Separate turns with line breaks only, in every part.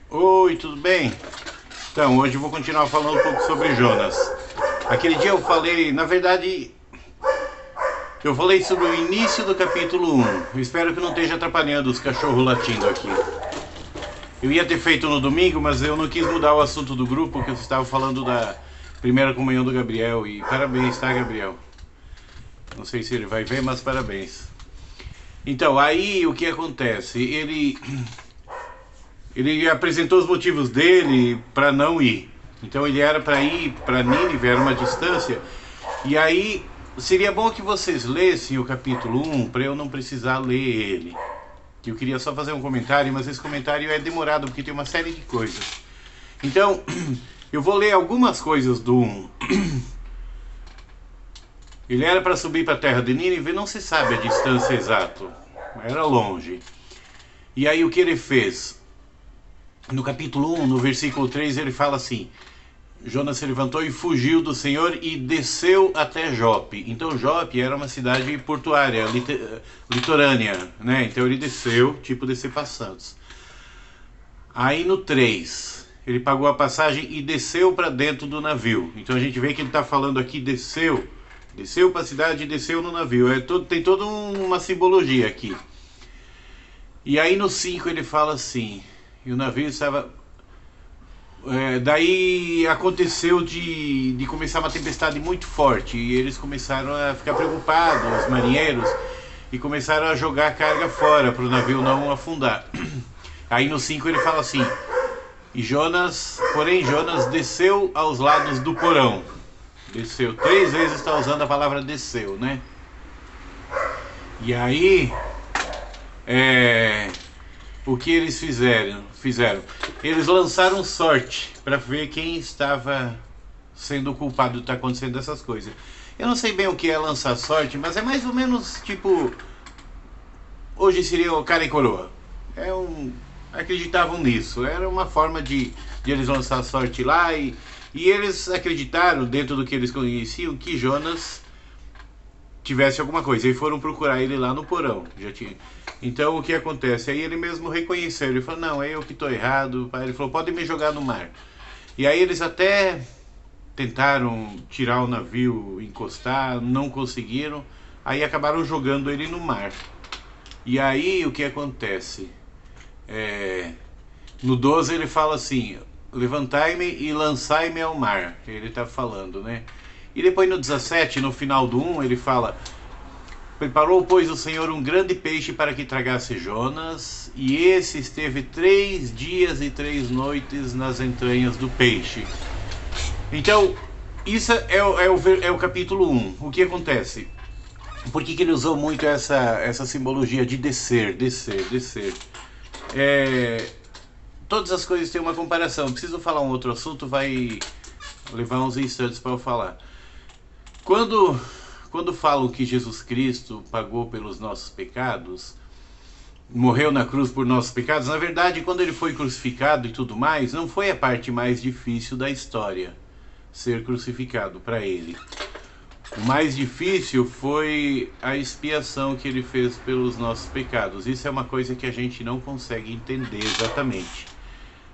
Oi, tudo bem? Então, hoje eu vou continuar falando um pouco sobre Jonas. Aquele dia eu falei, na verdade, eu falei sobre o início do capítulo 1. Eu espero que não esteja atrapalhando os cachorros latindo aqui. Eu ia ter feito no domingo, mas eu não quis mudar o assunto do grupo, porque eu estava falando da primeira comunhão do Gabriel. E parabéns, tá, Gabriel? Não sei se ele vai ver, mas parabéns. Então, aí o que acontece? Ele apresentou os motivos dele para não ir. Então ele era para ir para Nínive, era uma distância. E aí seria bom que vocês lessem o capítulo 1 para eu não precisar ler ele. Que eu queria só fazer um comentário, mas esse comentário é demorado porque tem uma série de coisas. Então, eu vou ler algumas coisas do 1. Ele era para subir para a terra de Nínive, não se sabe a distância exata. Era longe. E aí o que ele fez? No capítulo 1, no versículo 3, ele fala assim: Jonas se levantou e fugiu do Senhor e desceu até Jope. Então Jope era uma cidade portuária, litorânea, né? Então ele desceu, tipo descer para Santos. Aí no 3, ele pagou a passagem e desceu para dentro do navio. Então a gente vê que ele está falando aqui desceu para a cidade e desceu no navio. Tem toda uma simbologia aqui. E aí no 5 ele fala assim: e o navio estava. Daí aconteceu de começar uma tempestade muito forte e eles começaram a ficar preocupados, os marinheiros, e começaram a jogar a carga fora para o navio não afundar. Aí no 5 ele fala assim: porém Jonas desceu aos lados do porão. Desceu, 3 vezes está usando a palavra desceu, né? E aí, o que eles fizeram? Eles lançaram sorte para ver quem estava sendo o culpado de estar acontecendo essas coisas. Eu não sei bem o que é lançar sorte, mas é mais ou menos tipo, hoje seria o cara e coroa. Acreditavam nisso. Era uma forma de eles lançar sorte lá e eles acreditaram, dentro do que eles conheciam, que Jonas tivesse alguma coisa. E foram procurar ele lá no porão. Já tinha. Então o que acontece? Aí ele mesmo reconheceu. Ele falou: não, é eu que estou errado. Ele falou: pode me jogar no mar. E aí eles até tentaram tirar o navio, encostar, não conseguiram. Aí acabaram jogando ele no mar. E aí o que acontece? No 12 ele fala assim: levantai-me e lançai-me ao mar. Ele está falando, né? E depois no 17, no final do 1, ele fala: preparou, pois, o Senhor um grande peixe para que tragasse Jonas, e esse esteve 3 dias e 3 noites nas entranhas do peixe. Então, isso é o capítulo 1. O que acontece? Por que ele usou muito essa simbologia de descer, descer, descer? Todas as coisas têm uma comparação. Preciso falar um outro assunto, vai levar uns instantes para eu falar. Quando falam que Jesus Cristo pagou pelos nossos pecados, morreu na cruz por nossos pecados, na verdade, quando ele foi crucificado e tudo mais, não foi a parte mais difícil da história, ser crucificado para ele. O mais difícil foi a expiação que ele fez pelos nossos pecados. Isso é uma coisa que a gente não consegue entender exatamente.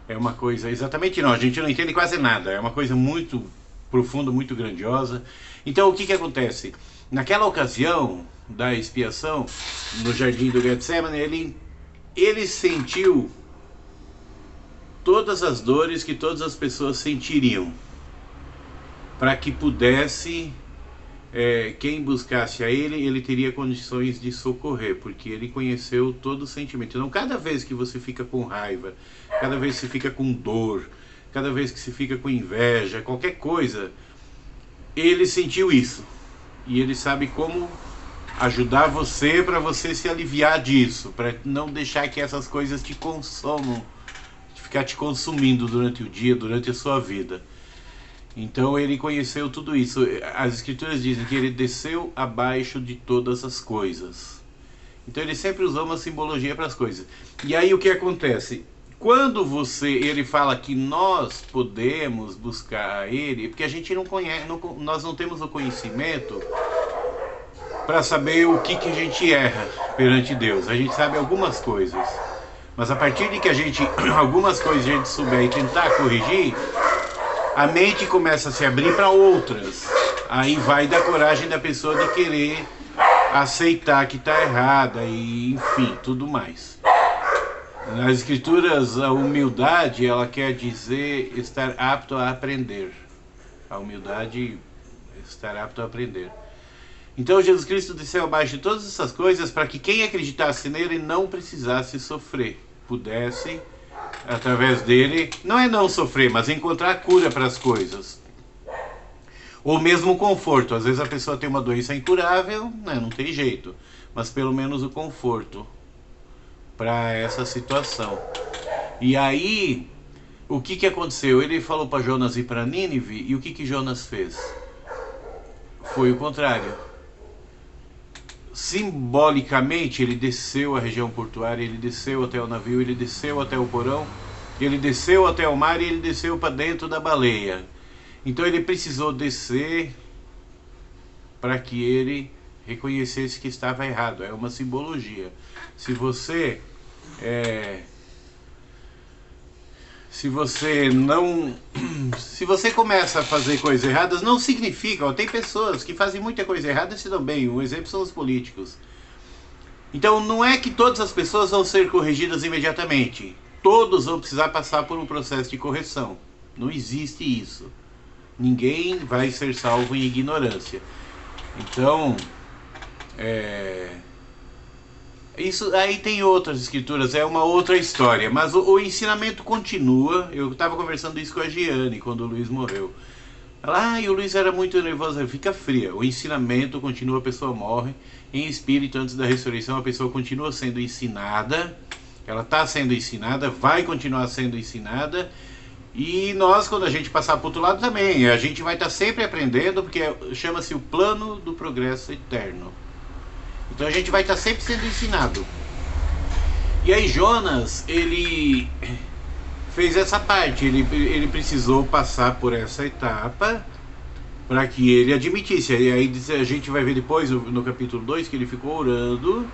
É uma coisa, exatamente não, a gente não entende quase nada. É uma coisa muito profunda, muito grandiosa. Então o que acontece? Naquela ocasião da expiação, no jardim do Getsemane, ele sentiu todas as dores que todas as pessoas sentiriam, para que pudesse, quem buscasse a ele teria condições de socorrer, porque ele conheceu todo o sentimento. Então cada vez que você fica com raiva, cada vez que você fica com dor, cada vez que você fica com inveja, qualquer coisa, ele sentiu isso. E ele sabe como ajudar você para você se aliviar disso, para não deixar que essas coisas te consumam, ficar te consumindo durante o dia, durante a sua vida. Então ele conheceu tudo isso. As escrituras dizem que ele desceu abaixo de todas as coisas. Então ele sempre usou uma simbologia para as coisas. E aí o que acontece? Quando ele fala que nós podemos buscar ele, porque a gente não conhece, nós não temos o conhecimento para saber o que a gente erra perante Deus. A gente sabe algumas coisas, Mas a partir de que a gente, algumas coisas a gente souber e tentar corrigir, a mente começa a se abrir para outras. Aí vai da coragem da pessoa de querer aceitar que está errada e enfim, tudo mais. Nas escrituras, a humildade, ela quer dizer estar apto a aprender. A humildade, estar apto a aprender. Então Jesus Cristo desceu abaixo de todas essas coisas para que quem acreditasse nele não precisasse sofrer. Pudesse, através dele, não é não sofrer, mas encontrar cura para as coisas. Ou mesmo conforto. Às vezes a pessoa tem uma doença incurável, né, não tem jeito. Mas pelo menos o conforto para essa situação. E aí, o que aconteceu? Ele falou para Jonas ir para Nínive, e o que Jonas fez? Foi o contrário. Simbolicamente, ele desceu a região portuária, ele desceu até o navio, ele desceu até o porão, ele desceu até o mar e ele desceu para dentro da baleia. Então ele precisou descer para que ele reconhecesse que estava errado. É uma simbologia. Se você começa a fazer coisas erradas, não significa, ó, tem pessoas que fazem muita coisa errada e se dão bem. Um exemplo são os políticos. Então não é que todas as pessoas vão ser corrigidas imediatamente. Todos vão precisar passar por um processo de correção. Não existe isso. Ninguém vai ser salvo em ignorância. Então, isso aí tem outras escrituras, é uma outra história. Mas o ensinamento continua. Eu estava conversando isso com a Giane quando o Luiz morreu. Ela, e o Luiz era muito nervoso. Fica fria. O ensinamento continua, a pessoa morre em espírito antes da ressurreição. A pessoa continua sendo ensinada. Ela está sendo ensinada, vai continuar sendo ensinada. E nós, quando a gente passar para o outro lado também, a gente vai estar sempre aprendendo, porque chama-se o plano do progresso eterno. Então a gente vai estar sempre sendo ensinado. E aí Jonas, ele fez essa parte, ele precisou passar por essa etapa para que ele admitisse. E aí a gente vai ver depois no capítulo 2 que ele ficou orando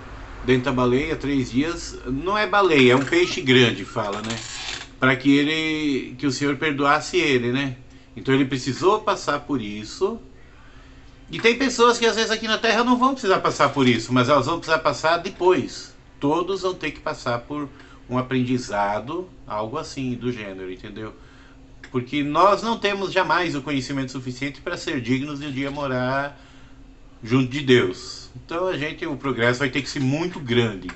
dentro da baleia 3 dias. Não é baleia, é um peixe grande, fala, né? Para que o Senhor perdoasse ele, né? Então ele precisou passar por isso. E tem pessoas que às vezes aqui na Terra não vão precisar passar por isso, mas elas vão precisar passar depois. Todos vão ter que passar por um aprendizado, algo assim do gênero, entendeu? Porque nós não temos jamais o conhecimento suficiente para ser dignos de um dia morar junto de Deus. Então o progresso vai ter que ser muito grande.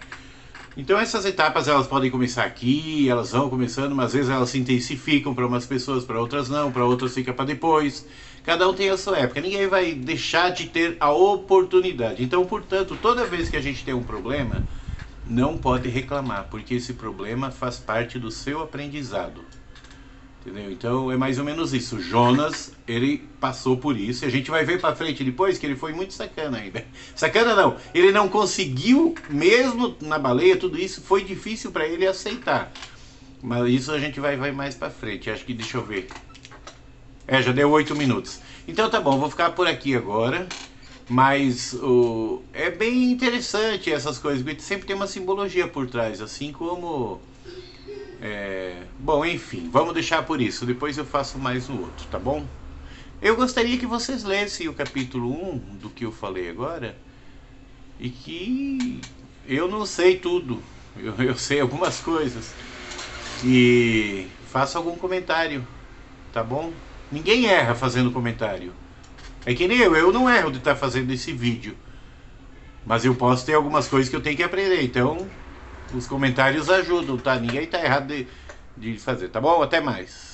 Então essas etapas elas podem começar aqui, elas vão começando, mas às vezes elas se intensificam para umas pessoas, para outras não, para outras fica para depois. Cada um tem a sua época, ninguém vai deixar de ter a oportunidade. Então, portanto, toda vez que a gente tem um problema, não pode reclamar, porque esse problema faz parte do seu aprendizado. Entendeu? Então é mais ou menos isso. Jonas, ele passou por isso. E a gente vai ver pra frente depois que ele foi muito sacana ainda. Sacana não, ele não conseguiu, mesmo na baleia, tudo isso foi difícil para ele aceitar. Mas isso a gente vai ver mais pra frente. Acho que, deixa eu ver. Já deu 8 minutos. Então tá bom, vou ficar por aqui agora. Mas é bem interessante essas coisas, porque sempre tem uma simbologia por trás, assim como... bom, enfim, vamos deixar por isso. Depois eu faço mais um outro, tá bom? Eu gostaria que vocês lessem o capítulo 1 do que eu falei agora. E que eu não sei tudo. Eu sei algumas coisas. E faça algum comentário, tá bom? Ninguém erra fazendo comentário. É que nem eu não erro de estar fazendo esse vídeo. Mas eu posso ter algumas coisas que eu tenho que aprender. Então, os comentários ajudam, tá? Ninguém tá errado de fazer, tá bom? Até mais.